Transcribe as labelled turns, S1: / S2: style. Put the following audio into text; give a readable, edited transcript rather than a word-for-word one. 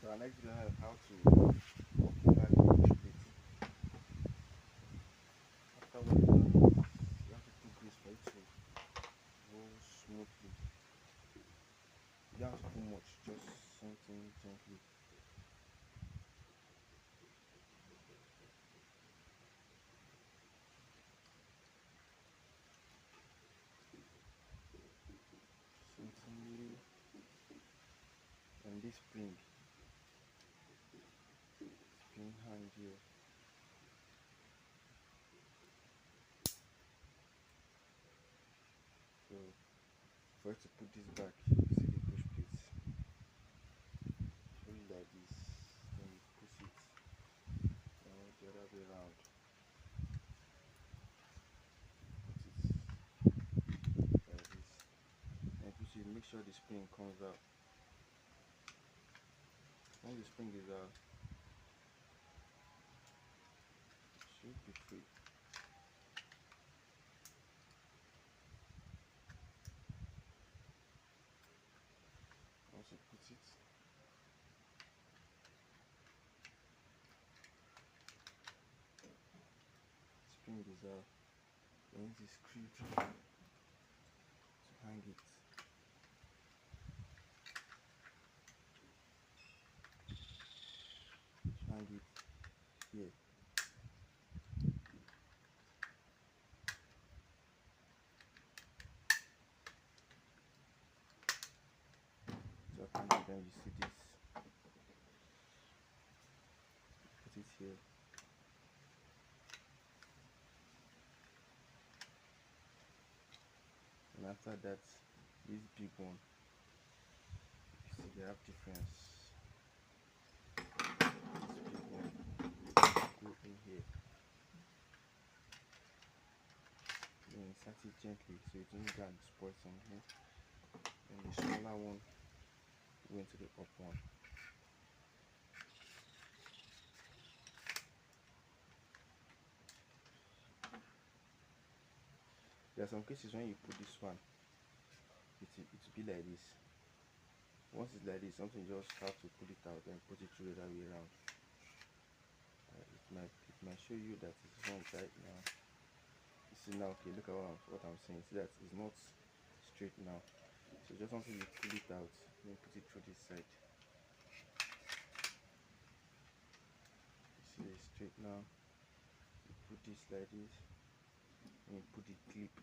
S1: So our next video is how to occupy the push plate. After what you done, you have to put grease for it to roll smoothly. You don't have to put much, just something gently. Something, and this spring hand here. So for us to put this back, you see the push plate. Hold it like this, then you push it the other way around. Put it like this. And push it, make sure the spring comes out. Once the spring is out, it should be free. Once you put it, spring is out. Then use the screwdriver to hang it. Hang it here. So hang it, then you see this. Put it here. And after that, this big one, you see they have difference. This big one go in here. Then insert it gently so it doesn't go and spoil something. And the smaller one go into the up one. There are some cases when you put this one, it will be like this. Once it's like this, something just have to pull it out and put it through the other way around. It might show you that it's wrong right now. You see now, okay, look at what I'm saying. See that it's not straight now. So just until you pull it out, then put it through this side. You see it's straight now. You put this like this, and you put the clip